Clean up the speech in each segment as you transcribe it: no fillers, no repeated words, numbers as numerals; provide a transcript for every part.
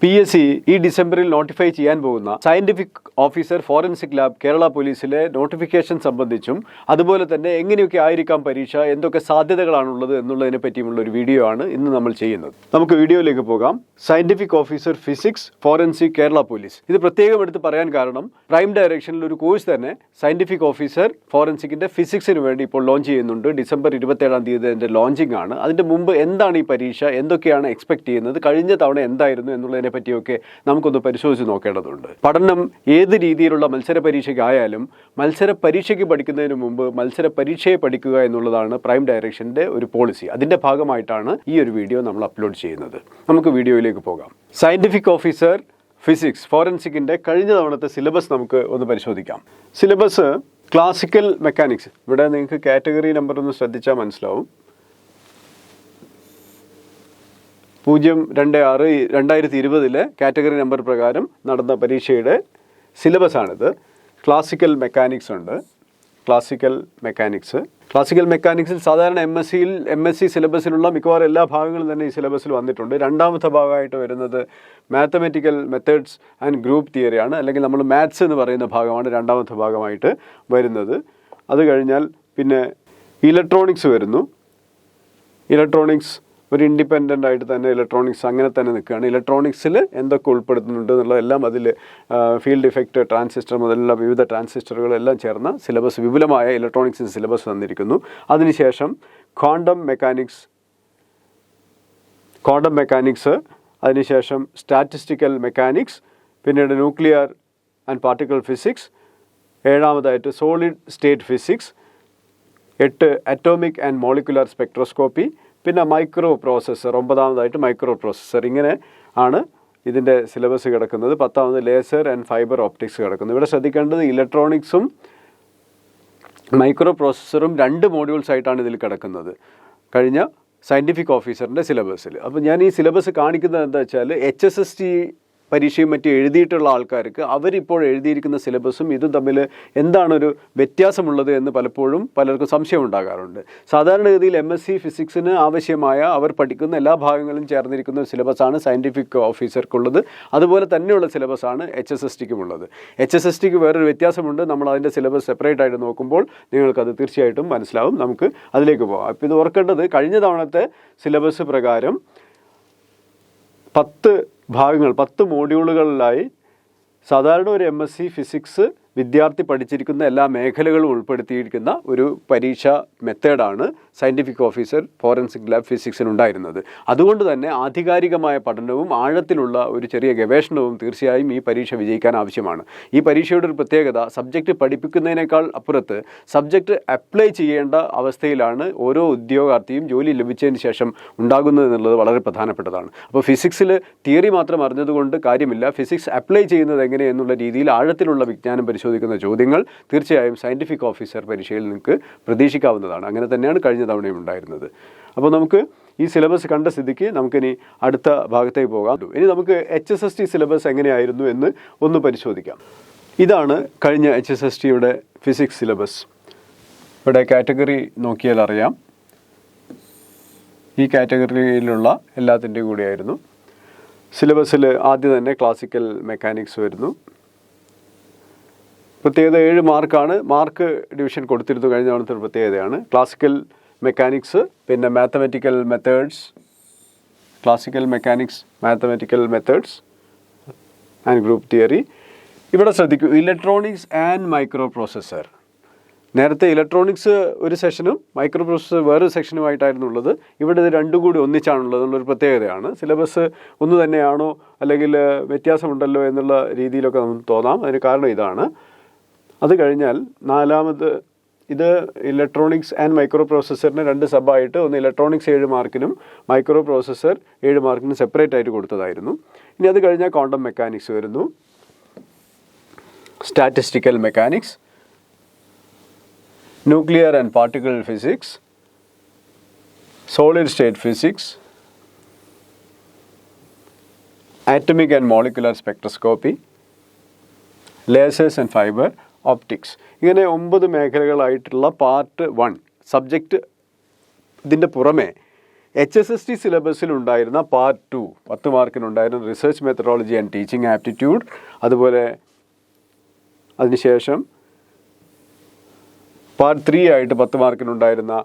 PSC ഈ ഡിസംബറിൽ notify ചെയ്യാൻ പോകുന്ന scientific officer forensic lab Kerala പോലീസിലെ നോട്ടിഫിക്കേഷൻ സംബന്ധിച്ചും അതുപോലെ തന്നെ എങ്ങനെയൊക്കെ ആയിരിക്കാം പരീക്ഷ, എന്തൊക്കെ സാധ്യതകളാണുള്ളത് എന്നുള്ളതിനെ പറ്റിയുമുള്ള ഒരു വീഡിയോ ആണ് ഇന്ന് നമ്മൾ ചെയ്യുന്നത്. നമുക്ക് വീഡിയോയിലേക്ക് പോകാം. Scientific officer physics forensic Kerala police. ഇത് പ്രത്യേകം എടുത്ത് പറയാൻ കാരണം പ്രൈം ഡയറക്ഷനിൽ ഒരു കോഴ്സ് തന്നെ സയന്റിഫിക് ഓഫീസർ ഫോറൻസിക്കിന്റെ ഫിസിക്സിന് വേണ്ടി ഇപ്പോൾ ലോഞ്ച് ചെയ്യുന്നുണ്ട്. ഡിസംബർ 27-ാം തീയതി അതിന്റെ ലോഞ്ചിങ് ആണ്. അതിന്റെ മുമ്പ് എന്താണ് ഈ പരീക്ഷ, എന്തൊക്കെയാണ് എക്സ്പെക്ട് ചെയ്യുന്നത്, കഴിഞ്ഞ തവണ എന്തായിരുന്നു എന്നുള്ളതിനെ പറ്റിയൊക്കെ നമുക്കൊന്ന് പരിശോധിച്ച് നോക്കേണ്ടതുണ്ട്. പഠനം ഏത് രീതിയിലുള്ള മത്സര പരീക്ഷയ്ക്കായാലും മത്സര പരീക്ഷയ്ക്ക് പഠിക്കുന്നതിന് മുമ്പ് മത്സര പരീക്ഷയെ പഠിക്കുക എന്നുള്ളതാണ് പ്രൈം ഡയറക്ഷന്റെ ഒരു പോളിസി. അതിന്റെ ഭാഗമായിട്ടാണ് ഈ ഒരു വീഡിയോ നമ്മൾ അപ്ലോഡ് ചെയ്യുന്നത്. നമുക്ക് വീഡിയോയിലേക്ക് പോകാം. സയന്റിഫിക് ഓഫീസർ ഫിസിക്സ് ഫോറൻസിക്കിന്റെ കഴിഞ്ഞ തവണത്തെ സിലബസ് നമുക്ക് ഒന്ന് പരിശോധിക്കാം. Syllabus classical mechanics. ഇവിടെ നിങ്ങൾക്ക് കാറ്റഗറി നമ്പർ ഒന്ന് ശ്രദ്ധിച്ചാൽ മനസ്സിലാവും. 026/2020 കാറ്റഗറി നമ്പർ പ്രകാരം നടന്ന പരീക്ഷയുടെ സിലബസാണിത്. ക്ലാസിക്കൽ മെക്കാനിക്സ് ഉണ്ട്. ക്ലാസിക്കൽ മെക്കാനിക്സിൽ സാധാരണ MSc സിലബസിലുള്ള മിക്കവാറും എല്ലാ ഭാഗങ്ങളും തന്നെ ഈ സിലബസിൽ വന്നിട്ടുണ്ട്. രണ്ടാമത്തെ ഭാഗമായിട്ട് വരുന്നത് മാത്തമാറ്റിക്കൽ മെത്തേഡ്സ് ആൻഡ് ഗ്രൂപ്പ് തിയറിയാണ്, അല്ലെങ്കിൽ നമ്മൾ മാത്സ് എന്ന് പറയുന്ന ഭാഗമാണ് രണ്ടാമത്തെ ഭാഗമായിട്ട് വരുന്നത്. അത് കഴിഞ്ഞാൽ പിന്നെ ഇലക്ട്രോണിക്സ് വരുന്നു. ഇലക്ട്രോണിക്സ് ഒരു ഇൻഡിപെൻഡൻ്റ് ആയിട്ട് തന്നെ ഇലക്ട്രോണിക്സ് അങ്ങനെ തന്നെ നിൽക്കുകയാണ്. ഇലക്ട്രോണിക്സിൽ എന്തൊക്കെ ഉൾപ്പെടുത്തുന്നുണ്ട് എന്നുള്ളതെല്ലാം അതിൽ ഫീൽഡ് ഇഫക്റ്റ്, ട്രാൻസിസ്റ്റർ മുതലുള്ള വിവിധ ട്രാൻസിസ്റ്ററുകളെല്ലാം ചേർന്ന സിലബസ്, വിപുലമായ ഇലക്ട്രോണിക്സിൻ്റെ സിലബസ് തന്നിരിക്കുന്നു. അതിനുശേഷം ക്വാണ്ടം മെക്കാനിക്സ്, അതിനുശേഷം സ്റ്റാറ്റിസ്റ്റിക്കൽ മെക്കാനിക്സ്, പിന്നീട് ന്യൂക്ലിയർ ആൻഡ് പാർട്ടിക്കിൾ ഫിസിക്സ്, 7ാമതായിട്ട് solid state physics, 8 atomic and molecular spectroscopy, പിന്നെ മൈക്രോ പ്രോസസ്സർ, 9ാമതായിട്ട് മൈക്രോ പ്രോസസ്സർ. ഇങ്ങനെ ആണ് ഇതിൻ്റെ സിലബസ് കിടക്കുന്നത്. 10ാമത് ലേസർ ആൻഡ് ഫൈബർ ഓപ്റ്റിക്സ് കിടക്കുന്നു. ഇവിടെ ശ്രദ്ധിക്കേണ്ടത് ഇലക്ട്രോണിക്സും മൈക്രോ പ്രോസസ്സറും 2 മോഡ്യൂൾസ് ആയിട്ടാണ് ഇതിൽ കിടക്കുന്നത് കഴിഞ്ഞ സയൻറ്റിഫിക് ഓഫീസറിൻ്റെ സിലബസിൽ. അപ്പോൾ ഞാൻ ഈ സിലബസ് കാണിക്കുന്നത് എന്താ വെച്ചാൽ HSST പരീക്ഷയും മറ്റും എഴുതിയിട്ടുള്ള ആൾക്കാർക്ക് അവരിപ്പോൾ എഴുതിയിരിക്കുന്ന സിലബസും ഇതും തമ്മിൽ എന്താണൊരു വ്യത്യാസമുള്ളത് എന്ന് പലപ്പോഴും പലർക്കും സംശയം ഉണ്ടാകാറുണ്ട്. സാധാരണഗതിയിൽ MSc ഫിസിക്സിന് ആവശ്യമായ അവർ പഠിക്കുന്ന എല്ലാ ഭാഗങ്ങളും ചേർന്നിരിക്കുന്ന സിലബസാണ് സയൻറ്റിഫിക് ഓഫീസർക്കുള്ളത്. അതുപോലെ തന്നെയുള്ള സിലബസാണ് HSSTക്കുമുള്ളത്. HSSTക്ക് വേറൊരു വ്യത്യാസമുണ്ട്. നമ്മൾ അതിൻ്റെ സിലബസ് സെപ്പറേറ്റ് ആയിട്ട് നോക്കുമ്പോൾ നിങ്ങൾക്കത് തീർച്ചയായിട്ടും മനസ്സിലാവും. നമുക്ക് അതിലേക്ക് പോകാം. അപ്പോൾ ഇത് ഓർക്കേണ്ടത്, കഴിഞ്ഞ തവണത്തെ സിലബസ് പ്രകാരം 10 ഭാഗങ്ങൾ, 10 മോഡ്യൂളുകളിലായി സാധാരണ ഒരു MSc ഫിസിക്സ് വിദ്യാർത്ഥി പഠിച്ചിരിക്കുന്ന എല്ലാ മേഖലകളും ഉൾപ്പെടുത്തിയിരിക്കുന്ന ഒരു പരീക്ഷാ മെത്തേഡാണ് സയൻറ്റിഫിക് ഓഫീസർ ഫോറൻസിക് ലാബ് ഫിസിക്സിനുണ്ടായിരുന്നത്. അതുകൊണ്ട് തന്നെ ആധികാരികമായ പഠനവും ആഴത്തിലുള്ള ഒരു ചെറിയ ഗവേഷണവും തീർച്ചയായും ഈ പരീക്ഷ വിജയിക്കാൻ ആവശ്യമാണ്. ഈ പരീക്ഷയുടെ ഒരു പ്രത്യേകത, സബ്ജക്റ്റ് പഠിപ്പിക്കുന്നതിനേക്കാൾ അപ്പുറത്ത് സബ്ജക്റ്റ് അപ്ലൈ ചെയ്യേണ്ട അവസ്ഥയിലാണ് ഓരോ ഉദ്യോഗാർത്ഥിയും ജോലി ലഭിച്ചതിന് ശേഷം ഉണ്ടാകുന്നത് എന്നുള്ളത് വളരെ പ്രധാനപ്പെട്ടതാണ്. അപ്പോൾ ഫിസിക്സിൽ തിയറി മാത്രം അറിഞ്ഞതുകൊണ്ട് കാര്യമില്ല. ഫിസിക്സ് അപ്ലൈ ചെയ്യുന്നത് എങ്ങനെ എന്നുള്ള രീതിയിൽ ആഴത്തിലുള്ള വിജ്ഞാനം പരിശോധിക്കുന്ന ചോദ്യങ്ങൾ തീർച്ചയായും സയൻറ്റിഫിക് ഓഫീസർ പരീക്ഷയിൽ നിങ്ങൾക്ക് പ്രതീക്ഷിക്കാവുന്നതാണ്. അങ്ങനെ തന്നെയാണ് കഴിഞ്ഞ തവണയും ഉണ്ടായിരുന്നത്. അപ്പോൾ നമുക്ക് ഈ സിലബസ് കണ്ട സ്ഥിതിക്ക് നമുക്കിനി അടുത്ത ഭാഗത്തേക്ക് പോകാം. ഇനി നമുക്ക് HSST സിലബസ് എങ്ങനെയായിരുന്നു എന്ന് ഒന്ന് പരിശോധിക്കാം. ഇതാണ് കഴിഞ്ഞ HSSTയുടെ ഫിസിക്സ് സിലബസ്. ഇവിടെ കാറ്റഗറി നോക്കിയാൽ അറിയാം. ഈ കാറ്റഗറിയിലുള്ള എല്ലാത്തിൻ്റെയും കൂടിയായിരുന്നു സിലബസിൽ. ആദ്യം തന്നെ ക്ലാസിക്കൽ മെക്കാനിക്സ് വരുന്നു. പ്രത്യേകത 7 മാർക്കാണ്. മാർക്ക് ഡിവിഷൻ കൊടുത്തിരുന്നു കഴിഞ്ഞ തവണത്തെ ഒരു പ്രത്യേകതയാണ്. ക്ലാസിക്കൽ മെക്കാനിക്സ്, പിന്നെ mathematical methods and group theory. ഇവിടെ ശ്രദ്ധിക്കൂ, ഇലക്ട്രോണിക്സ് ആൻഡ് മൈക്രോ പ്രോസസ്സർ. നേരത്തെ ഇലക്ട്രോണിക്സ് ഒരു സെഷനും മൈക്രോ പ്രോസസ്സർ വേറൊരു സെക്ഷനുമായിട്ടായിരുന്നു ഉള്ളത്. ഇവിടെ ഇത് രണ്ടും കൂടി ഒന്നിച്ചാണുള്ളത് എന്നുള്ളൊരു പ്രത്യേകതയാണ്. സിലബസ് ഒന്ന് തന്നെയാണോ അല്ലെങ്കിൽ വ്യത്യാസമുണ്ടല്ലോ എന്നുള്ള രീതിയിലൊക്കെ നമുക്ക് തോന്നാം. അതിന് കാരണം ഇതാണ്. അത് കഴിഞ്ഞാൽ 4ാമത്, ഇത് ഇലക്ട്രോണിക്സ് ആൻഡ് മൈക്രോ പ്രോസസ്സറിന് 2 സബായിട്ട്, ഒന്ന് ഇലക്ട്രോണിക്സ് 7 മാർക്കിനും മൈക്രോ പ്രോസസ്സർ 7 മാർക്കിനും സെപ്പറേറ്റ് ആയിട്ട് കൊടുത്തതായിരുന്നു. ഇനി അത് കഴിഞ്ഞാൽ ക്വാണ്ടം മെക്കാനിക്സ് വരുന്നു, statistical mechanics, nuclear and particle physics, solid state physics, atomic and molecular spectroscopy, ലേസേഴ്സ് and fibre optics. ഇങ്ങനെ 9 മേഖലകളായിട്ടുള്ള പാർട്ട് 1 സബ്ജക്റ്റ്. ഇതിൻ്റെ പുറമെ HSST സിലബസിൽ ഉണ്ടായിരുന്ന പാർട്ട് 2 10 മാർക്കിനുണ്ടായിരുന്ന research methodology and teaching aptitude, അതുപോലെ അതിനുശേഷം പാർട്ട് 3 ആയിട്ട് 10 മാർക്കിനുണ്ടായിരുന്ന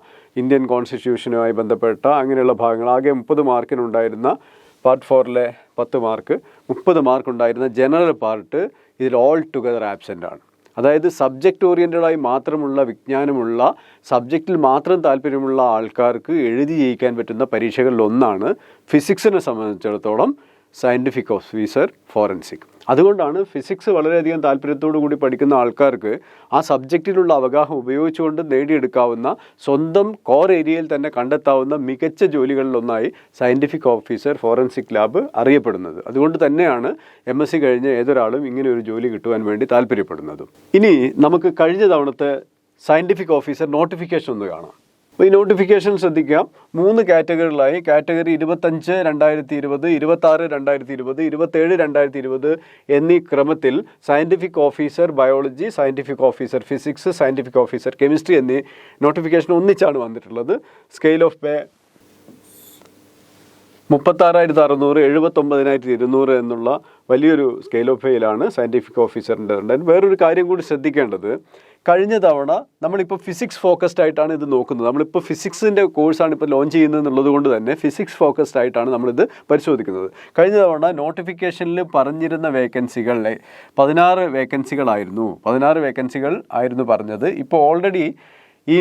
ഇന്ത്യൻ കോൺസ്റ്റിറ്റ്യൂഷനുമായി ബന്ധപ്പെട്ട അങ്ങനെയുള്ള ഭാഗങ്ങൾ, ആകെ 30 മാർക്കിനുണ്ടായിരുന്ന പാർട്ട് 4 10 മാർക്ക്, 30 മാർക്കുണ്ടായിരുന്ന ജനറൽ പാർട്ട് ഇതിൽ ഓൾ ടുഗദർ ആബ്സെൻ്റ് ആണ്. അതായത് സബ്ജക്റ്റ് ഓറിയൻറ്റഡായി മാത്രമുള്ള വിജ്ഞാനമുള്ള, സബ്ജക്റ്റിൽ മാത്രം താല്പര്യമുള്ള ആൾക്കാർക്ക് എഴുതി ജയിക്കാൻ പറ്റുന്ന പരീക്ഷകളിലൊന്നാണ് ഫിസിക്സിനെ സംബന്ധിച്ചിടത്തോളം സയൻറ്റിഫിക് ഓഫീസർ ഫോറൻസിക്. അതുകൊണ്ടാണ് ഫിസിക്സ് വളരെയധികം താല്പര്യത്തോടു കൂടി പഠിക്കുന്ന ആൾക്കാർക്ക് ആ സബ്ജക്റ്റിലുള്ള അവഗാഹം ഉപയോഗിച്ചുകൊണ്ട് നേടിയെടുക്കാവുന്ന, സ്വന്തം കോർ ഏരിയയിൽ തന്നെ കണ്ടെത്താവുന്ന മികച്ച ജോലികളിലൊന്നായി സയൻറ്റിഫിക് ഓഫീസർ ഫോറൻസിക് ലാബ് അറിയപ്പെടുന്നത്. അതുകൊണ്ട് തന്നെയാണ് MSc കഴിഞ്ഞ ഏതൊരാളും ഇങ്ങനെ ഒരു ജോലി കിട്ടുവാൻ വേണ്ടി താല്പര്യപ്പെടുന്നതും. ഇനി നമുക്ക് കഴിഞ്ഞ തവണത്തെ സയൻറ്റിഫിക് ഓഫീസർ നോട്ടിഫിക്കേഷൻ ഒന്ന് കാണാം. അപ്പോൾ ഈ നോട്ടിഫിക്കേഷൻ ശ്രദ്ധിക്കാം. 3 കാറ്റഗറികളായി. കാറ്റഗറി 25 2020, 26 2020, 27 2020 എന്നീ ക്രമത്തിൽ scientific officer biology, scientific officer physics, scientific officer chemistry എന്നീ നോട്ടിഫിക്കേഷൻ ഒന്നിച്ചാണ് വന്നിട്ടുള്ളത്. സ്കെയിൽ ഓഫ് പേ 36,600, 79,200 എന്നുള്ള വലിയൊരു സ്കെയിൽ ഓഫ് പേയിലാണ് സയൻറ്റിഫിക് ഓഫീസറിൻ്റെ ഉണ്ടായത്. വേറൊരു കാര്യം കൂടി ശ്രദ്ധിക്കേണ്ടത്, കഴിഞ്ഞ തവണ നമ്മളിപ്പോൾ ഫിസിക്സ് ഫോക്കസ്ഡ് ആയിട്ടാണ് ഇത് നോക്കുന്നത്. നമ്മളിപ്പോൾ ഫിസിക്സിൻ്റെ കോഴ്സാണ് ഇപ്പോൾ ലോഞ്ച് ചെയ്യുന്നത് എന്നുള്ളത് കൊണ്ട് തന്നെ ഫിസിക്സ് ഫോക്കസ്ഡ് ആയിട്ടാണ് നമ്മളിത് പരിശോധിക്കുന്നത്. കഴിഞ്ഞ തവണ നോട്ടിഫിക്കേഷനിൽ പറഞ്ഞിരുന്ന വേക്കൻസികളിലെ 16 വേക്കൻസികളായിരുന്നു. 16 വേക്കൻസികൾ ആയിരുന്നു പറഞ്ഞത്. ഇപ്പോൾ ഓൾറെഡി ഈ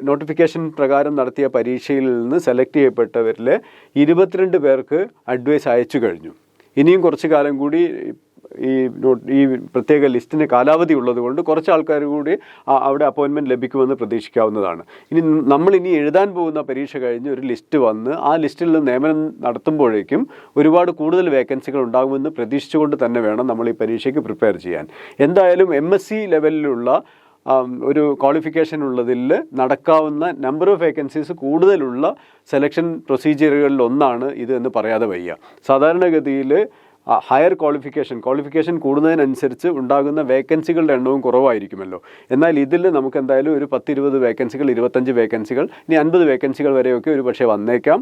നോട്ടിഫിക്കേഷൻ പ്രകാരം നടത്തിയ പരീക്ഷയിൽ നിന്ന് സെലക്ട് ചെയ്യപ്പെട്ടവരിൽ 22 പേർക്ക് അഡ്വൈസ് അയച്ചു കഴിഞ്ഞു. ഇനിയും കുറച്ച് കാലം കൂടി ഈ പ്രത്യേക ലിസ്റ്റിന് കാലാവധി ഉള്ളതുകൊണ്ട് കുറച്ച് ആൾക്കാർ കൂടി അവിടെ അപ്പോയിൻമെൻറ്റ് ലഭിക്കുമെന്ന് പ്രതീക്ഷിക്കാവുന്നതാണ്. നമ്മളിനി എഴുതാൻ പോകുന്ന പരീക്ഷ കഴിഞ്ഞ് ഒരു ലിസ്റ്റ് വന്ന് ആ ലിസ്റ്റിൽ നിന്ന് നിയമനം നടത്തുമ്പോഴേക്കും ഒരുപാട് കൂടുതൽ വേക്കൻസികൾ ഉണ്ടാകുമെന്ന് പ്രതീക്ഷിച്ചുകൊണ്ട് തന്നെ വേണം നമ്മൾ ഈ പരീക്ഷയ്ക്ക് പ്രിപ്പയർ ചെയ്യാൻ. എന്തായാലും MSc ലെവലിലുള്ള ഒരു ക്വാളിഫിക്കേഷൻ ഉള്ളതിൽ നടക്കാവുന്ന നമ്പർ ഓഫ് വേക്കൻസീസ് കൂടുതലുള്ള സെലക്ഷൻ പ്രൊസീജിയറുകളിൽ ഒന്നാണ് ഇത് എന്ന് പറയാതെ വയ്യ. സാധാരണഗതിയിൽ ഹയർ ക്വാളിഫിക്കേഷൻ കൂടുന്നതിനനുസരിച്ച് ഉണ്ടാകുന്ന വേക്കൻസികളുടെ എണ്ണവും കുറവായിരിക്കുമല്ലോ. എന്നാൽ ഇതിൽ നമുക്ക് എന്തായാലും ഒരു 10-20 വേക്കൻസികൾ, 25 വേക്കൻസികൾ, ഇനി 50 വേക്കൻസികൾ വരെയൊക്കെ ഒരു പക്ഷേ വന്നേക്കാം.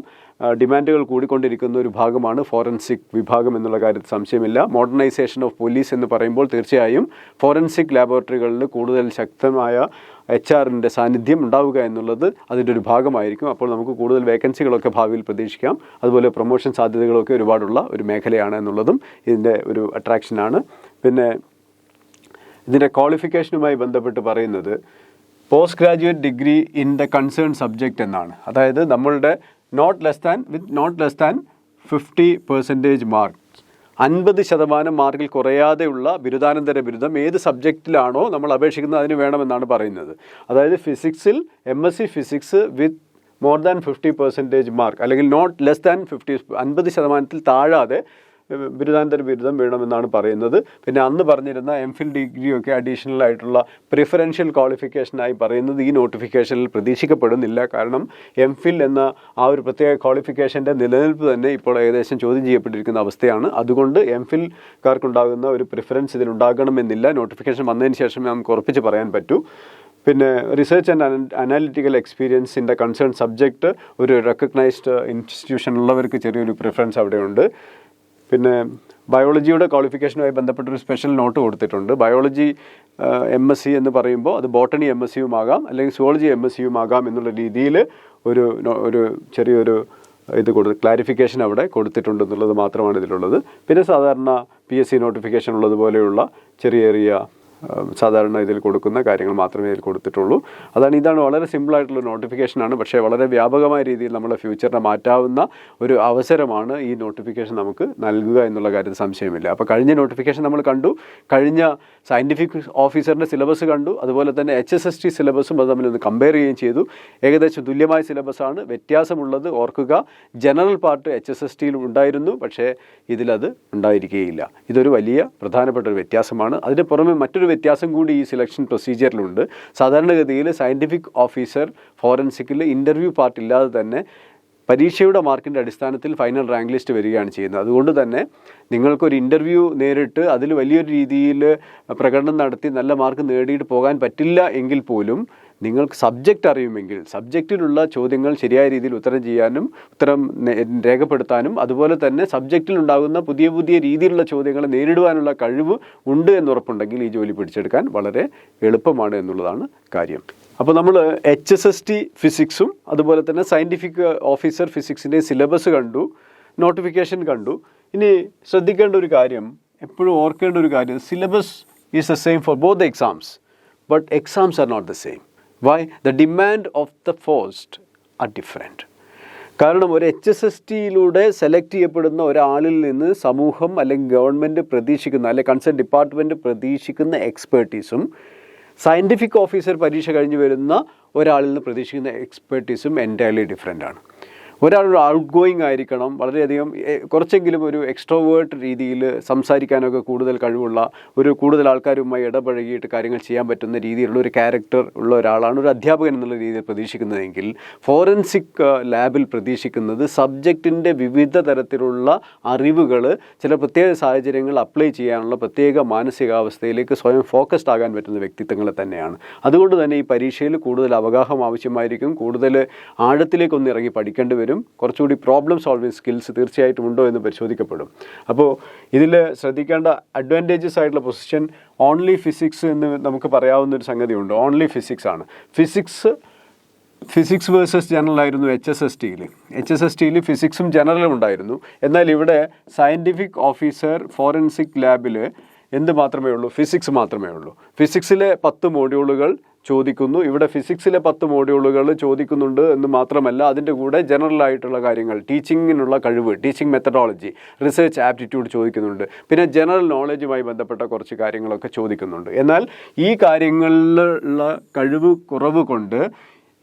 ഡിമാൻഡുകൾ കൂടിക്കൊണ്ടിരിക്കുന്ന ഒരു ഭാഗമാണ് ഫോറൻസിക് വിഭാഗം എന്നുള്ള കാര്യത്തിൽ സംശയമില്ല. മോഡേണൈസേഷൻ ഓഫ് പോലീസ് എന്ന് പറയുമ്പോൾ തീർച്ചയായും ഫോറൻസിക് ലാബോറട്ടറികളിൽ കൂടുതൽ ശക്തമായ HR-ൻ്റെ സാന്നിധ്യം ഉണ്ടാവുക എന്നുള്ളത് അതിൻ്റെ ഒരു ഭാഗമായിരിക്കും. അപ്പോൾ നമുക്ക് കൂടുതൽ വേക്കൻസികളൊക്കെ ഭാവിയിൽ പ്രതീക്ഷിക്കാം. അതുപോലെ പ്രൊമോഷൻ സാധ്യതകളൊക്കെ ഒരുപാടുള്ള ഒരു മേഖലയാണ് എന്നുള്ളതും ഇതിൻ്റെ ഒരു അട്രാക്ഷനാണ്. പിന്നെ ഇതിൻ്റെ ക്വാളിഫിക്കേഷനുമായി ബന്ധപ്പെട്ട് പറയുന്നത് post graduate degree in the concern subject എന്നാണ്. അതായത് നമ്മളുടെ നോട്ട് ലെസ് ദാൻ 50% മാർക്ക്, 50% മാർക്കിൽ കുറയാതെയുള്ള ബിരുദാനന്തര ബിരുദം ഏത് സബ്ജക്റ്റിലാണോ നമ്മൾ അപേക്ഷിക്കുന്നത് അതിന് വേണമെന്നാണ് പറയുന്നത്. അതായത് ഫിസിക്സിൽ MSc physics with more than 50% mark, അല്ലെങ്കിൽ നോട്ട് ലെസ് ദാൻ 50% താഴാതെ ബിരുദാനന്തര ബിരുദം വേണമെന്നാണ് പറയുന്നത്. പിന്നെ അന്ന് പറഞ്ഞിരുന്ന MPhil ഡിഗ്രിയൊക്കെ അഡീഷണൽ ആയിട്ടുള്ള പ്രിഫറൻഷ്യൽ ക്വാളിഫിക്കേഷനായി പറയുന്നത് ഈ നോട്ടിഫിക്കേഷനിൽ പ്രതീക്ഷിക്കപ്പെടുന്നില്ല. കാരണം MPhil എന്ന ആ ഒരു പ്രത്യേക ക്വാളിഫിക്കേഷൻ്റെ നിലനിൽപ്പ് തന്നെ ഇപ്പോൾ ഏകദേശം ചോദ്യം ചെയ്യപ്പെട്ടിരിക്കുന്ന അവസ്ഥയാണ്. അതുകൊണ്ട് MPhilക്കാർക്കുണ്ടാകുന്ന ഒരു പ്രിഫറൻസ് ഇതിലുണ്ടാകണമെന്നില്ല. നോട്ടിഫിക്കേഷൻ വന്നതിന് ശേഷം നമുക്ക് ഉറപ്പിച്ച് പറയാൻ പറ്റൂ. പിന്നെ റിസർച്ച് ആൻഡ് അനാലിറ്റിക്കൽ എക്സ്പീരിയൻസിൻ്റെ കൺസേൺ സബ്ജക്റ്റ് ഒരു റെക്കഗ്നൈസ്ഡ് ഇൻസ്റ്റിറ്റ്യൂഷനുള്ളവർക്ക് ചെറിയൊരു പ്രിഫറൻസ് അവിടെയുണ്ട്. പിന്നെ ബയോളജിയുടെ ക്വാളിഫിക്കേഷനുമായി ബന്ധപ്പെട്ടൊരു സ്പെഷ്യൽ നോട്ട് കൊടുത്തിട്ടുണ്ട്. ബയോളജി MSc എന്ന് പറയുമ്പോൾ അത് ബോട്ടണി MScയുമാകാം, അല്ലെങ്കിൽ സുവോളജി MScയുമാകാം എന്നുള്ള രീതിയിൽ ഒരു ചെറിയൊരു ക്ലാരിഫിക്കേഷൻ അവിടെ കൊടുത്തിട്ടുണ്ടെന്നുള്ളത് മാത്രമാണ് ഇതിലുള്ളത്. പിന്നെ സാധാരണ PSC നോട്ടിഫിക്കേഷൻ ഉള്ളതുപോലെയുള്ള ചെറിയ സാധാരണ ഇതിൽ കൊടുക്കുന്ന കാര്യങ്ങൾ മാത്രമേ ഇതിൽ കൊടുത്തിട്ടുള്ളൂ. ഇതാണ് വളരെ സിമ്പിളായിട്ടുള്ള നോട്ടിഫിക്കേഷനാണ്. പക്ഷേ വളരെ വ്യാപകമായ രീതിയിൽ നമ്മുടെ ഫ്യൂച്ചറിനെ മാറ്റാവുന്ന ഒരു അവസരമാണ് ഈ നോട്ടിഫിക്കേഷൻ നമുക്ക് നൽകുക എന്നുള്ള കാര്യത്തിൽ സംശയമില്ല. അപ്പോൾ കഴിഞ്ഞ നോട്ടിഫിക്കേഷൻ നമ്മൾ കണ്ടു, കഴിഞ്ഞ സയൻറ്റിഫിക് ഓഫീസറിൻ്റെ സിലബസ് കണ്ടു, അതുപോലെ തന്നെ HSST സിലബസും അത് തമ്മിലൊന്ന് കമ്പയർ ചെയ്യുകയും ചെയ്തു. ഏകദേശം തുല്യമായ സിലബസാണ്. വ്യത്യാസമുള്ളത് ഓർക്കുക, ജനറൽ പാർട്ട് HSSTയിൽ ഉണ്ടായിരുന്നു, പക്ഷേ ഇതിലത് ഉണ്ടായിരിക്കുകയില്ല. ഇതൊരു വലിയ പ്രധാനപ്പെട്ട ഒരു വ്യത്യാസമാണ്. അതിന് പുറമെ മറ്റൊരു വ്യത്യാസം കൂടി ഈ സെലക്ഷൻ പ്രൊസീജിയറിലുണ്ട്. സാധാരണഗതിയിൽ സയൻറ്റിഫിക് ഓഫീസർ ഫോറൻസിക്കിൽ ഇൻ്റർവ്യൂ പാർട്ട് ഇല്ലാതെ തന്നെ പരീക്ഷയുടെ മാർക്കിൻ്റെ അടിസ്ഥാനത്തിൽ ഫൈനൽ റാങ്ക് ലിസ്റ്റ് വരികയാണ് ചെയ്യുന്നത്. അതുകൊണ്ട് തന്നെ നിങ്ങൾക്കൊരു ഇൻ്റർവ്യൂ നേരിട്ട് അതിൽ വലിയൊരു രീതിയിൽ പ്രകടനം നടത്തി നല്ല മാർക്ക് നേടിയിട്ട് പോകാൻ പറ്റില്ല എങ്കിൽ പോലും നിങ്ങൾക്ക് സബ്ജക്റ്റ് അറിയുമെങ്കിൽ സബ്ജക്റ്റിലുള്ള ചോദ്യങ്ങൾ ശരിയായ രീതിയിൽ ഉത്തരം രേഖപ്പെടുത്താനും അതുപോലെ തന്നെ സബ്ജക്റ്റിലുണ്ടാകുന്ന പുതിയ പുതിയ രീതിയിലുള്ള ചോദ്യങ്ങളെ നേരിടുവാനുള്ള കഴിവ് ഉണ്ട് എന്നുറപ്പുണ്ടെങ്കിൽ ഈ ജോലി പിടിച്ചെടുക്കാൻ വളരെ എളുപ്പമാണ് എന്നുള്ളതാണ് കാര്യം. അപ്പോൾ നമ്മൾ HSST ഫിസിക്സും അതുപോലെ തന്നെ സയൻറ്റിഫിക് ഓഫീസർ ഫിസിക്സിൻ്റെ സിലബസ് കണ്ടു, നോട്ടിഫിക്കേഷൻ കണ്ടു. ഇനി ശ്രദ്ധിക്കേണ്ട ഒരു കാര്യം, എപ്പോഴും ഓർക്കേണ്ട ഒരു കാര്യം, syllabus is the same for both the exams, but exams are not the same. Why? The demand of the post are different. കാരണം ഒരു HSSTയിലൂടെ സെലക്ട് ചെയ്യപ്പെടുന്ന ഒരാളിൽ നിന്ന് സമൂഹം അല്ലെങ്കിൽ ഗവൺമെൻറ് പ്രതീക്ഷിക്കുന്ന അല്ലെങ്കിൽ കൺസേൺ ഡിപ്പാർട്ട്മെൻറ്റ് പ്രതീക്ഷിക്കുന്ന എക്സ്പേർട്ടീസും സയൻറ്റിഫിക് ഓഫീസർ പരീക്ഷ കഴിഞ്ഞ് വരുന്ന ഒരാളിൽ നിന്ന് പ്രതീക്ഷിക്കുന്ന എക്സ്പേർട്ടീസും എൻറ്റയർലി ഡിഫറെൻ്റ് ആണ്. ഒരാളൊരു ഔട്ട് ഗോയിങ് ആയിരിക്കണം, വളരെയധികം കുറച്ചെങ്കിലും ഒരു എക്സ്ട്രോവേർട്ട് രീതിയിൽ സംസാരിക്കാനൊക്കെ കൂടുതൽ കഴിവുള്ള, കൂടുതൽ ആൾക്കാരുമായി ഇടപഴകിയിട്ട് കാര്യങ്ങൾ ചെയ്യാൻ പറ്റുന്ന രീതിയിലുള്ള ഒരു ക്യാരക്ടർ ഉള്ള ഒരാളാണ് ഒരു അധ്യാപകൻ എന്നുള്ള രീതിയിൽ പ്രതീക്ഷിക്കുന്നതെങ്കിൽ ഫോറൻസിക് ലാബിൽ പ്രതീക്ഷിക്കുന്നത് സബ്ജക്റ്റിൻ്റെ വിവിധ തരത്തിലുള്ള അറിവുകൾ ചില പ്രത്യേക സാഹചര്യങ്ങൾ അപ്ലൈ ചെയ്യാനുള്ള പ്രത്യേക മാനസികാവസ്ഥയിലേക്ക് സ്വയം ഫോക്കസ്ഡ് ആകാൻ പറ്റുന്ന വ്യക്തിത്വങ്ങളെ തന്നെയാണ്. അതുകൊണ്ട് തന്നെ ഈ പരീക്ഷയിൽ കൂടുതൽ അവഗാഹം ആവശ്യമായിരിക്കും, കൂടുതൽ ആഴത്തിലേക്കൊന്ന് ഇറങ്ങി പഠിക്കേണ്ടി വരും, കുറച്ചുകൂടി പ്രോബ്ലം സോൾവിങ് സ്കിൽസ് തീർച്ചയായിട്ടും ഉണ്ടോ എന്ന് പരിശോധിക്കപ്പെടും. അപ്പോൾ ഇതിൽ ശ്രദ്ധിക്കേണ്ട അഡ്വാൻറ്റേജസ് ആയിട്ടുള്ള പൊസിഷൻ ഓൺലി ഫിസിക്സ് എന്ന് നമുക്ക് പറയാവുന്നൊരു സംഗതിയുണ്ട്. ഓൺലി ഫിസിക്സ് ആണ്. ഫിസിക്സ് വേഴ്സസ് ജനറൽ ആയിരുന്നു HSSTയിൽ ഫിസിക്സും ജനറലും ഉണ്ടായിരുന്നു. എന്നാൽ ഇവിടെ സയൻറ്റിഫിക് ഓഫീസർ ഫോറൻസിക് ലാബിൽ എന്ത് മാത്രമേ ഉള്ളൂ? ഫിസിക്സ് മാത്രമേ ഉള്ളൂ. ഫിസിക്സിലെ 10 മോഡ്യൂളുകൾ ചോദിക്കുന്നു. ഇവിടെ ഫിസിക്സിലെ 10 മോഡ്യൂളുകൾ ചോദിക്കുന്നുണ്ട് എന്ന് മാത്രമല്ല, അതിൻ്റെ കൂടെ ജനറൽ ആയിട്ടുള്ള കാര്യങ്ങൾ, ടീച്ചിങ്ങിനുള്ള കഴിവ്, ടീച്ചിങ് മെത്തഡോളജി, റിസർച്ച് ആപ്റ്റിറ്റ്യൂഡ് ചോദിക്കുന്നുണ്ട്. പിന്നെ ജനറൽ നോളജുമായി ബന്ധപ്പെട്ട കുറച്ച് കാര്യങ്ങളൊക്കെ ചോദിക്കുന്നുണ്ട്. എന്നാൽ ഈ കാര്യങ്ങളിലുള്ള കഴിവ് കുറവ് കൊണ്ട്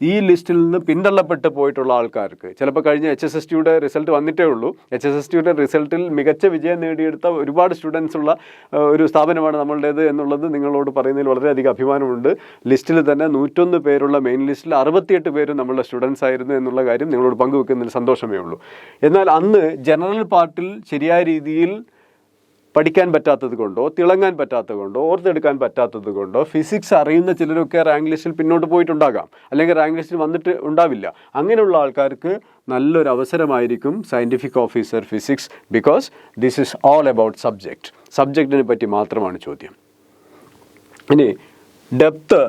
ഈ ലിസ്റ്റിൽ നിന്ന് പിന്തള്ളപ്പെട്ട് പോയിട്ടുള്ള ആൾക്കാർക്ക്, ചിലപ്പോൾ കഴിഞ്ഞ HSSTയുടെ റിസൾട്ട് വന്നിട്ടേ ഉള്ളൂ, HSSTയുടെ റിസൾട്ടിൽ മികച്ച വിജയം നേടിയെടുത്ത ഒരുപാട് സ്റ്റുഡൻസ് ഉള്ള ഒരു സ്ഥാപനമാണ് നമ്മളുടേത് എന്നുള്ളത് നിങ്ങളോട് പറയുന്നതിൽ വളരെയധികം അഭിമാനമുണ്ട്. ലിസ്റ്റിൽ തന്നെ 101 പേരുള്ള മെയിൻ ലിസ്റ്റിൽ 68 പേരും നമ്മളുടെ സ്റ്റുഡൻസ് ആയിരുന്നു എന്നുള്ള കാര്യം നിങ്ങളോട് പങ്കുവെക്കുന്നതിൽ സന്തോഷമേ ഉള്ളൂ. എന്നാൽ അന്ന് ജനറൽ പാർട്ടിൽ ശരിയായ രീതിയിൽ പഠിക്കാൻ പറ്റാത്തത് കൊണ്ടോ തിളങ്ങാൻ പറ്റാത്തത് കൊണ്ടോ ഓർത്തെടുക്കാൻ പറ്റാത്തത് കൊണ്ടോ ഫിസിക്സ് അറിയുന്ന ചിലരൊക്കെ റാങ്ക് ലിസ്റ്റിൽ പിന്നോട്ട് പോയിട്ടുണ്ടാകാം, അല്ലെങ്കിൽ റാങ്ക് ലിസ്റ്റിൽ വന്നിട്ട് ഉണ്ടാവില്ല. അങ്ങനെയുള്ള ആൾക്കാർക്ക് നല്ലൊരു അവസരമായിരിക്കും scientific officer physics. Because this is all about സബ്ജക്റ്റിനെ പറ്റി മാത്രമാണ് ചോദ്യം. ഇനി ഡെപ്ത്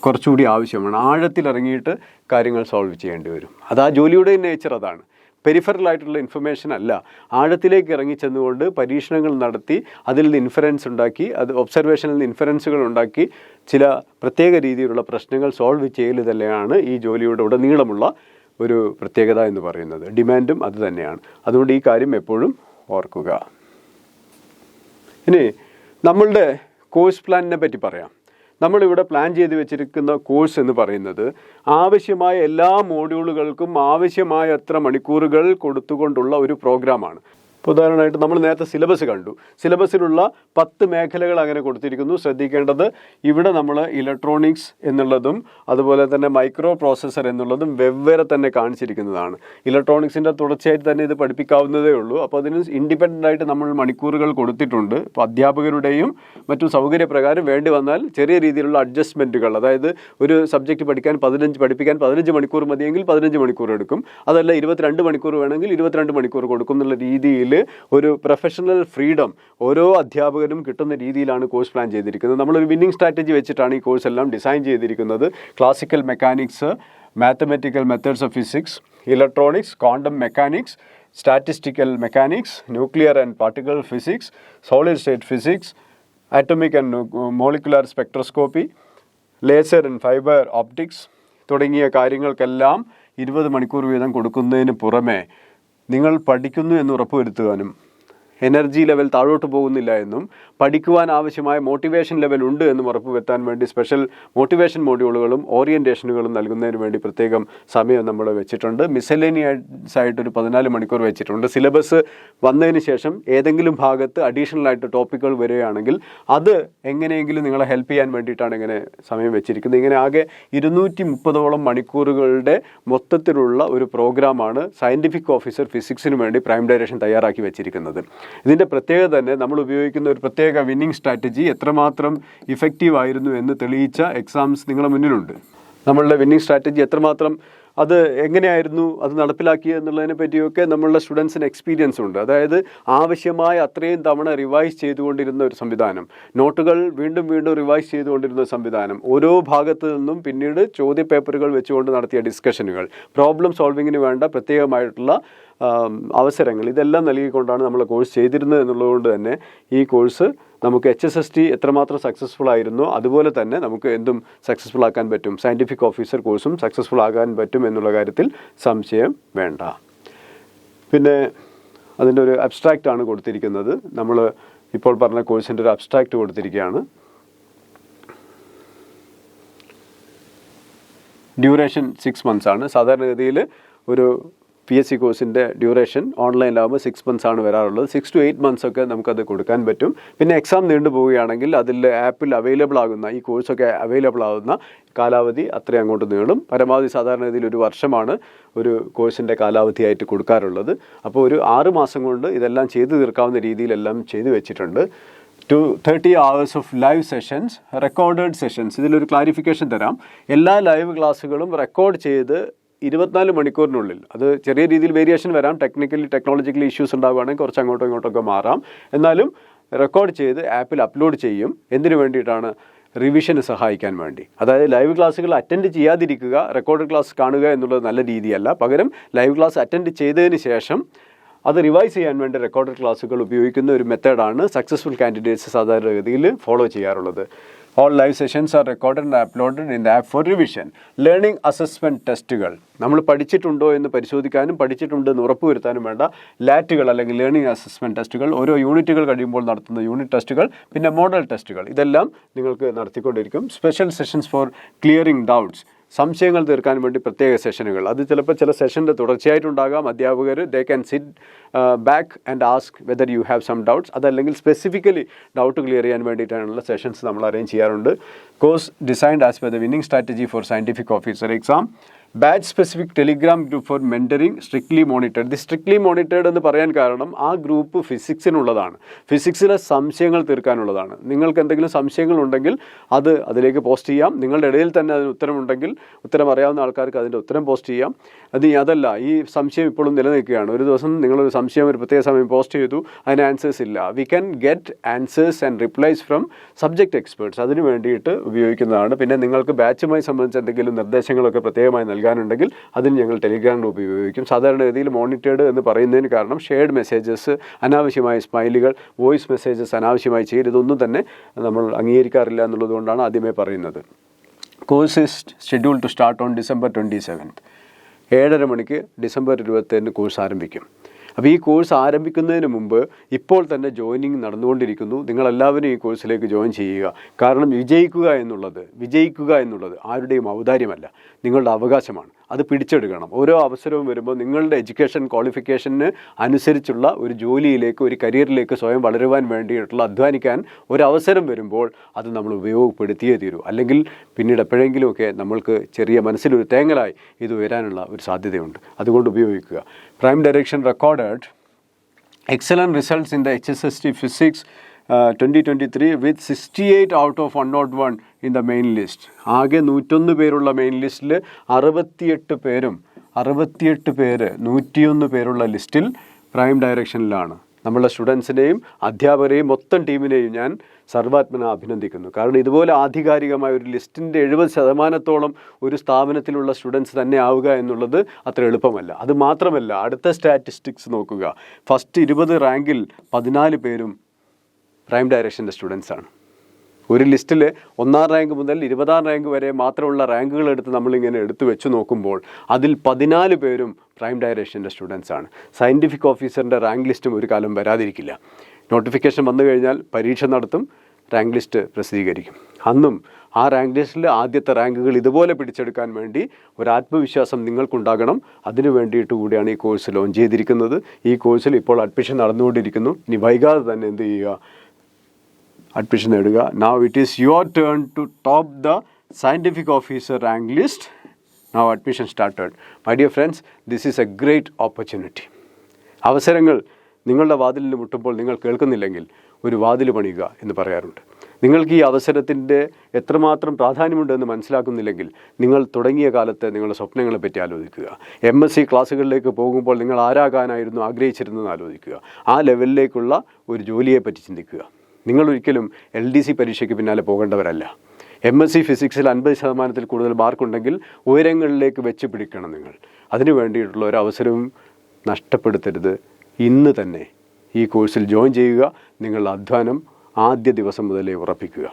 കുറച്ചുകൂടി ആവശ്യമാണ്. ആഴത്തിലിറങ്ങിയിട്ട് കാര്യങ്ങൾ സോൾവ് ചെയ്യേണ്ടി വരും. അത് ആ ജോലിയുടെ നേച്ചർ അതാണ്. പെരിഫറലായിട്ടുള്ള ഇൻഫർമേഷൻ അല്ല, ആഴത്തിലേക്ക് ഇറങ്ങിച്ചെന്നുകൊണ്ട് പരീക്ഷണങ്ങൾ നടത്തി അതിൽ നിന്ന് ഇൻഫറൻസ് ഉണ്ടാക്കി, അത് ഒബ്സർവേഷനിൽ നിന്ന് ഇൻഫറൻസുകൾ ഉണ്ടാക്കി ചില പ്രത്യേക രീതിയിലുള്ള പ്രശ്നങ്ങൾ സോൾവ് ചെയ്യൽ തന്നെയാണ് ഈ ജോലിയുടെ ഉടനീളമുള്ള ഒരു പ്രത്യേകത എന്ന് പറയുന്നത്. ഡിമാൻഡും അത് തന്നെയാണ്. അതുകൊണ്ട് ഈ കാര്യം എപ്പോഴും ഓർക്കുക. ഇനി നമ്മളുടെ കോഴ്സ് പ്ലാനിനെ പറ്റി പറയാം. നമ്മളിവിടെ പ്ലാൻ ചെയ്ത് വെച്ചിരിക്കുന്ന കോഴ്സ് എന്ന് പറയുന്നത് ആവശ്യമായ എല്ലാ മോഡ്യൂളുകൾക്കും ആവശ്യമായ എത്ര മണിക്കൂറുകൾ കൊടുത്തുകൊണ്ടുള്ള ഒരു പ്രോഗ്രാമാണ്. ഇപ്പോൾ ഉദാഹരണമായിട്ട് നമ്മൾ നേരത്തെ സിലബസ് കണ്ടു. സിലബസിലുള്ള 10 മേഖലകൾ അങ്ങനെ കൊടുത്തിരിക്കുന്നു. ശ്രദ്ധിക്കേണ്ടത് ഇവിടെ നമ്മൾ ഇലക്ട്രോണിക്സ് എന്നുള്ളതും അതുപോലെ തന്നെ മൈക്രോ പ്രോസസ്സർ എന്നുള്ളതും വെവ്വേറെ തന്നെ കാണിച്ചിരിക്കുന്നതാണ്. ഇലക്ട്രോണിക്സിൻ്റെ തുടർച്ചയായിട്ട് തന്നെ ഇത് പഠിപ്പിക്കാവുന്നതേ ഉള്ളൂ. അപ്പോൾ അതിന് ഇൻഡിപെൻഡൻ്റ് ആയിട്ട് നമ്മൾ മണിക്കൂറുകൾ കൊടുത്തിട്ടുണ്ട്. ഇപ്പോൾ അധ്യാപകരുടെയും മറ്റു സൗകര്യപ്രകാരം വേണ്ടി വന്നാൽ ചെറിയ രീതിയിലുള്ള അഡ്ജസ്റ്റ്മെൻറ്റുകൾ, അതായത് ഒരു സബ്ജക്റ്റ് പഠിപ്പിക്കാൻ 15 മണിക്കൂർ മതിയെങ്കിൽ 15 മണിക്കൂർ എടുക്കും, അതല്ല 22 മണിക്കൂർ വേണമെങ്കിൽ 22 മണിക്കൂർ കൊടുക്കും എന്നുള്ള രീതിയിൽ ഒരു പ്രൊഫഷണൽ ഫ്രീഡം ഓരോ അധ്യാപകരും കിട്ടുന്ന രീതിയിലാണ് കോഴ്സ് പ്ലാൻ ചെയ്തിരിക്കുന്നത്. നമ്മളൊരു വിന്നിംഗ് സ്ട്രാറ്റജി വെച്ചിട്ടാണ് ഈ കോഴ്സ് എല്ലാം ഡിസൈൻ ചെയ്തിരിക്കുന്നത്. Classical mechanics, mathematical methods of physics, electronics, quantum mechanics, statistical mechanics, nuclear and particle physics, solid state physics, atomic and molecular spectroscopy, laser and fibre optics തുടങ്ങിയ കാര്യങ്ങൾക്കെല്ലാം 20 മണിക്കൂർ വീതം കൊടുക്കുന്നതിന് പുറമെ നിങ്ങൾ പഠിക്കുന്നു എന്ന് ഉറപ്പുവരുത്തുവാനും എനർജി ലെവൽ താഴോട്ട് പോകുന്നില്ല എന്നും പഠിക്കുവാൻ ആവശ്യമായ മോട്ടിവേഷൻ ലെവൽ ഉണ്ട് എന്നും ഉറപ്പുവരുത്താൻ വേണ്ടി സ്പെഷ്യൽ മോട്ടിവേഷൻ മോഡ്യൂളുകളും ഓറിയൻറ്റേഷനുകളും നൽകുന്നതിന് വേണ്ടി പ്രത്യേകം സമയം നമ്മൾ വെച്ചിട്ടുണ്ട്. മിസലേനിയസ് ആയിട്ടൊരു 14 മണിക്കൂർ വെച്ചിട്ടുണ്ട്. സിലബസ് വന്നതിന് ശേഷം ഏതെങ്കിലും ഭാഗത്ത് അഡീഷണൽ ആയിട്ട് ടോപ്പിക്കുകൾ വരികയാണെങ്കിൽ അത് എങ്ങനെയെങ്കിലും നിങ്ങളെ ഹെൽപ്പ് ചെയ്യാൻ വേണ്ടിയിട്ടാണ് ഇങ്ങനെ സമയം വെച്ചിരിക്കുന്നത്. ഇങ്ങനെ ആകെ 230ഓളം മണിക്കൂറുകളുടെ മൊത്തത്തിലുള്ള ഒരു പ്രോഗ്രാമാണ് സയൻറ്റിഫിക് ഓഫീസർ ഫിസിക്സിന് വേണ്ടി പ്രൈം ഡയറക്ഷൻ തയ്യാറാക്കി വെച്ചിരിക്കുന്നത്. ഇതിൻ്റെ പ്രത്യേകത തന്നെ നമ്മൾ ഉപയോഗിക്കുന്ന ഒരു പ്രത്യേക വിന്നിംഗ് സ്ട്രാറ്റജി എത്രമാത്രം ഇഫക്റ്റീവ് ആയിരുന്നു എന്ന് തെളിയിച്ച എക്സാംസ് നിങ്ങളുടെ മുന്നിലുണ്ട്. നമ്മളുടെ വിന്നിംഗ് സ്ട്രാറ്റജി എത്രമാത്രം അത് എങ്ങനെയായിരുന്നു അത് നടപ്പിലാക്കിയത് എന്നുള്ളതിനെ പറ്റിയൊക്കെ നമ്മളുടെ സ്റ്റുഡൻസിന് എക്സ്പീരിയൻസ് ഉണ്ട്. അതായത് ആവശ്യമായ അത്രയും തവണ റിവൈസ് ചെയ്തുകൊണ്ടിരുന്ന ഒരു സംവിധാനം, നോട്ടുകൾ വീണ്ടും വീണ്ടും റിവൈസ് ചെയ്തുകൊണ്ടിരുന്ന സംവിധാനം, ഓരോ ഭാഗത്തു നിന്നും പിന്നീട് ചോദ്യപേപ്പറുകൾ വെച്ചുകൊണ്ട് നടത്തിയ ഡിസ്കഷനുകൾ, പ്രോബ്ലം സോൾവിങ്ങിന് വേണ്ട പ്രത്യേകമായിട്ടുള്ള അവസരങ്ങൾ, ഇതെല്ലാം നൽകിക്കൊണ്ടാണ് നമ്മൾ കോഴ്സ് ചെയ്തിരുന്നത് എന്നുള്ളതുകൊണ്ട് തന്നെ ഈ കോഴ്സ് നമുക്ക് HSST എത്രമാത്രം സക്സസ്ഫുൾ ആയിരുന്നോ അതുപോലെ തന്നെ നമുക്ക് എന്തും സക്സസ്ഫുൾ ആക്കാൻ പറ്റും. സയൻറ്റിഫിക് ഓഫീസർ കോഴ്സും സക്സസ്ഫുൾ ആകാൻ പറ്റും എന്നുള്ള കാര്യത്തിൽ സംശയം വേണ്ട. പിന്നെ അതിൻ്റെ ഒരു അബ്സ്ട്രാക്റ്റ് ആണ് കൊടുത്തിരിക്കുന്നത്. നമ്മൾ ഇപ്പോൾ പറഞ്ഞ കോഴ്സിൻ്റെ ഒരു അബ്സ്ട്രാക്റ്റ് കൊടുത്തിരിക്കുകയാണ്. ഡ്യൂറേഷൻ 6 months ആണ്. സാധാരണഗതിയിൽ ഒരു PSC കോഴ്സിൻ്റെ ഡ്യൂറേഷൻ ഓൺലൈനിലാകുമ്പോൾ 6 months ആണ് വരാറുള്ളത്. 6 to 8 months ഒക്കെ നമുക്കത് കൊടുക്കാൻ പറ്റും. പിന്നെ എക്സാം നീണ്ടു പോവുകയാണെങ്കിൽ അതിൽ ആപ്പിൽ അവൈലബിൾ ആകുന്ന ഈ കോഴ്സൊക്കെ അവൈലബിൾ ആകുന്ന കാലാവധി അത്രയും അങ്ങോട്ട് നീളും. പരമാവധി സാധാരണഗതിയിൽ 1 വർഷമാണ് ഒരു കോഴ്സിൻ്റെ കാലാവധിയായിട്ട് കൊടുക്കാറുള്ളത്. അപ്പോൾ ഒരു 6 മാസം കൊണ്ട് ഇതെല്ലാം ചെയ്തു തീർക്കാവുന്ന രീതിയിലെല്ലാം ചെയ്തു വെച്ചിട്ടുണ്ട്. 30 hours of live sessions, recorded sessions. ഇതിലൊരു ക്ലാരിഫിക്കേഷൻ തരാം. എല്ലാ ലൈവ് ക്ലാസ്സുകളും റെക്കോർഡ് ചെയ്ത് 24 മണിക്കൂറിനുള്ളിൽ, അത് ചെറിയ രീതിയിൽ വേരിയേഷൻ വരാം, ടെക്നോളജിക്കലി ഇഷ്യൂസ് ഉണ്ടാവുകയാണെങ്കിൽ കുറച്ച് അങ്ങോട്ടും ഇങ്ങോട്ടൊക്കെ മാറാം, എന്നാലും റെക്കോർഡ് ചെയ്ത് ആപ്പിൽ അപ്ലോഡ് ചെയ്യും. എന്തിനു വേണ്ടിയിട്ടാണ്? റിവിഷന് സഹായിക്കാൻ വേണ്ടി. അതായത് ലൈവ് ക്ലാസ്സുകൾ അറ്റൻഡ് ചെയ്യാതിരിക്കുക, റെക്കോർഡ് ക്ലാസ് കാണുക എന്നുള്ളത് നല്ല രീതിയല്ല. പകരം ലൈവ് ക്ലാസ് അറ്റൻഡ് ചെയ്തതിന് ശേഷം അത് റിവൈസ് ചെയ്യാൻ വേണ്ടി റെക്കോർഡ് ക്ലാസ്സുകൾ ഉപയോഗിക്കുന്ന ഒരു മെത്തേഡാണ് സക്സസ്ഫുൾ കാൻഡിഡേറ്റ്സ് സാധാരണഗതിയിൽ ഫോളോ ചെയ്യാറുള്ളത്. All live sessions are recorded and uploaded in the app for revision. Learning assessment ടെസ്റ്റുകൾ നമ്മൾ പഠിച്ചിട്ടുണ്ടോ എന്ന് പരിശോധിക്കാനും പഠിച്ചിട്ടുണ്ടെന്ന് ഉറപ്പുവരുത്താനും വേണ്ട ലാറ്റുകൾ അല്ലെങ്കിൽ ലേണിംഗ് അസസ്മെൻറ്റ് ടെസ്റ്റുകൾ, ഓരോ യൂണിറ്റുകൾ കഴിയുമ്പോൾ നടത്തുന്ന യൂണിറ്റ് ടെസ്റ്റുകൾ, പിന്നെ മോഡൽ ടെസ്റ്റുകൾ, ഇതെല്ലാം നിങ്ങൾക്ക് നടത്തിക്കൊണ്ടിരിക്കും. Special sessions for clearing doubts, സംശയങ്ങൾ തീർക്കാൻ വേണ്ടി പ്രത്യേക സെഷനുകൾ. അത് ചിലപ്പോൾ ചില സെഷൻ്റെ തുടർച്ചയായിട്ടുണ്ടാകാം. അധ്യാപകർ they can sit back and ask whether you have some doubts. അതല്ലെങ്കിൽ സ്പെസിഫിക്കലി ഡൗട്ട് ക്ലിയർ ചെയ്യാൻ വേണ്ടിയിട്ടാണുള്ള സെഷൻസ് നമ്മൾ അറേഞ്ച് ചെയ്യാറുണ്ട്. Course designed as per the winning strategy for scientific officer exam. Batch specific Telegram group for mentoring, strictly monitored. ഇത് strictly monitored എന്ന് പറയാൻ കാരണം ആ ഗ്രൂപ്പ് ഫിസിക്സിനുള്ളതാണ്, ഫിസിക്സിലെ സംശയങ്ങൾ തീർക്കാനുള്ളതാണ്. നിങ്ങൾക്ക് എന്തെങ്കിലും സംശയങ്ങളുണ്ടെങ്കിൽ അതിലേക്ക് പോസ്റ്റ് ചെയ്യാം. നിങ്ങളുടെ ഇടയിൽ തന്നെ അതിന് ഉത്തരമുണ്ടെങ്കിൽ ഉത്തരം അറിയാവുന്ന ആൾക്കാർക്ക് അതിൻ്റെ ഉത്തരം പോസ്റ്റ് ചെയ്യാം. അതല്ല, ഈ സംശയം ഇപ്പോഴും നിലനിൽക്കുകയാണ്. ഒരു ദിവസം നിങ്ങളൊരു സംശയം ഒരു പ്രത്യേക സമയം പോസ്റ്റ് ചെയ്തു, അതിന് ആൻസേഴ്സ് ഇല്ല. We can get answers and replies from subject experts. അതിന് വേണ്ടിയിട്ട് ഉപയോഗിക്കുന്നതാണ്. പിന്നെ നിങ്ങൾക്ക് ബാച്ചുമായി സംബന്ധിച്ച് എന്തെങ്കിലും നിർദ്ദേശങ്ങളൊക്കെ പ്രത്യേകമായി നൽകാനുണ്ടെങ്കിൽ അതിന് ഞങ്ങൾ ടെലിഗ്രാം ഗ്രൂപ്പ് ഉപയോഗിക്കും. സാധാരണഗതിയിൽ മോണിറ്റേഡ് എന്ന് പറയുന്നതിന് കാരണം ഷെയർഡ് മെസ്സേജസ്, അനാവശ്യമായ സ്മൈലുകൾ, വോയിസ് മെസ്സേജസ് അനാവശ്യമായി ചെയ്യരുത്, ഇതൊന്നും തന്നെ നമ്മൾ അംഗീകരിക്കാറില്ല എന്നുള്ളതുകൊണ്ടാണ് ആദ്യമേ പറയുന്നത്. Course is schedule to start on December 27. 7:30 മണിക്ക് December 27 കോഴ്സ് ആരംഭിക്കും. അപ്പോൾ ഈ കോഴ്സ് ആരംഭിക്കുന്നതിന് മുമ്പ് ഇപ്പോൾ തന്നെ ജോയിനിങ് നടന്നുകൊണ്ടിരിക്കുന്നു. നിങ്ങളെല്ലാവരും ഈ കോഴ്സിലേക്ക് ജോയിൻ ചെയ്യുക. കാരണം വിജയിക്കുക എന്നുള്ളത് ആരുടെയും ഔദാര്യമല്ല, നിങ്ങളുടെ അവകാശമാണ്. അത് പിടിച്ചെടുക്കണം. ഓരോ അവസരവും വരുമ്പോൾ നിങ്ങളുടെ എഡ്യൂക്കേഷൻ ക്വാളിഫിക്കേഷന് അനുസരിച്ചുള്ള ഒരു ജോലിയിലേക്ക്, ഒരു കരിയറിലേക്ക് സ്വയം വളരുവാൻ വേണ്ടിയിട്ടുള്ള അധ്വാനിക്കാൻ ഒരവസരം വരുമ്പോൾ അത് നമ്മൾ ഉപയോഗപ്പെടുത്തിയേ തീരൂ. അല്ലെങ്കിൽ പിന്നീട് എപ്പോഴെങ്കിലുമൊക്കെ നമ്മൾക്ക് ചെറിയ മനസ്സിലൊരു തേങ്ങലായി ഇത് വരാനുള്ള ഒരു സാധ്യതയുണ്ട്. അതുകൊണ്ട് ഉപയോഗിക്കുക. Prime direction recorded excellent results in the HSST Physics 2023 with 68 out of 101 in the main list. ആകെ 101 പേരുള്ള മെയിൻ ലിസ്റ്റിൽ 68 പേര് 101 പേരുള്ള ലിസ്റ്റിൽ പ്രൈം ഡയറക്ഷനിലാണ്. നമ്മളുടെ സ്റ്റുഡൻസിനെയും അധ്യാപകരെയും മൊത്തം ടീമിനെയും ഞാൻ സർവാത്മന അഭിനന്ദിക്കുന്നു. കാരണം ഇതുപോലെ ആധികാരികമായ ഒരു ലിസ്റ്റിൻ്റെ 70% ഒരു സ്ഥാപനത്തിലുള്ള സ്റ്റുഡൻസ് തന്നെ ആവുക എന്നുള്ളത് അത്ര എളുപ്പമല്ല. അത് മാത്രമല്ല, അടുത്ത സ്റ്റാറ്റിസ്റ്റിക്സ് നോക്കുക. ഫസ്റ്റ് 20 റാങ്കിൽ 14 പേരും പ്രൈം ഡയറക്ഷൻ്റെ സ്റ്റുഡൻസാണ്. ഒരു ലിസ്റ്റിൽ 1ാം റാങ്ക് മുതൽ 20ാം റാങ്ക് വരെ മാത്രമുള്ള റാങ്കുകൾ എടുത്ത് നമ്മളിങ്ങനെ എടുത്തു വെച്ച് നോക്കുമ്പോൾ അതിൽ 14 പേരും പ്രൈം ഡയറക്ഷൻ്റെ സ്റ്റുഡൻസാണ്. സയൻറ്റിഫിക് ഓഫീസറിൻ്റെ റാങ്ക് ലിസ്റ്റും ഒരു കാലം വരാതിരിക്കില്ല. നോട്ടിഫിക്കേഷൻ വന്നു കഴിഞ്ഞാൽ പരീക്ഷ നടത്തും, റാങ്ക് ലിസ്റ്റ് പ്രസിദ്ധീകരിക്കും. അന്നും ആ റാങ്ക് ലിസ്റ്റിൽ ആദ്യത്തെ റാങ്കുകൾ ഇതുപോലെ പിടിച്ചെടുക്കാൻ വേണ്ടി ഒരു ആത്മവിശ്വാസം നിങ്ങൾക്കുണ്ടാകണം. അതിനു വേണ്ടിയിട്ട് കൂടിയാണ് ഈ കോഴ്സ് ലോഞ്ച് ചെയ്തിരിക്കുന്നത്. ഈ കോഴ്സിൽ ഇപ്പോൾ അഡ്മിഷൻ നടന്നുകൊണ്ടിരിക്കുന്നു. ഇനി വൈകാതെ തന്നെ എന്ത് ചെയ്യുക, അഡ്മിഷൻ നേടുക. Now it is your turn to top the scientific officer rank list. Now admission started. My dear friends, this is a great opportunity. അവസരങ്ങൾ നിങ്ങളുടെ വാതിലിൽ മുട്ടുമ്പോൾ നിങ്ങൾ കേൾക്കുന്നില്ലെങ്കിൽ ഒരു വാതിൽ പണിയുക എന്ന് പറയാറുണ്ട്. നിങ്ങൾക്ക് ഈ അവസരത്തിൻ്റെ എത്രമാത്രം പ്രാധാന്യമുണ്ടെന്ന് മനസ്സിലാക്കുന്നില്ലെങ്കിൽ നിങ്ങൾ തുടങ്ങിയ കാലത്ത് നിങ്ങളുടെ സ്വപ്നങ്ങളെപ്പറ്റി ആലോചിക്കുക. MSc ക്ലാസ്സുകളിലേക്ക് പോകുമ്പോൾ നിങ്ങൾ ആരാകാനായിരുന്നു ആഗ്രഹിച്ചിരുന്നതെന്ന് ആലോചിക്കുക. ആ ലെവലിലേക്കുള്ള ഒരു ജോലിയെപ്പറ്റി ചിന്തിക്കുക. നിങ്ങളൊരിക്കലും LDC പരീക്ഷയ്ക്ക് പിന്നാലെ പോകേണ്ടവരല്ല. MSc ഫിസിക്സിൽ 50% കൂടുതൽ മാർക്കുണ്ടെങ്കിൽ ഉയരങ്ങളിലേക്ക് വെച്ച് പിടിക്കണം നിങ്ങൾ. അതിനു വേണ്ടിയിട്ടുള്ള ഒരു അവസരവും നഷ്ടപ്പെടുത്തരുത്. ഇന്ന് തന്നെ ഈ കോഴ്സിൽ ജോയിൻ ചെയ്യുക. നിങ്ങളുടെ അധ്വാനം ആദ്യ ദിവസം മുതലേ ഉറപ്പിക്കുക.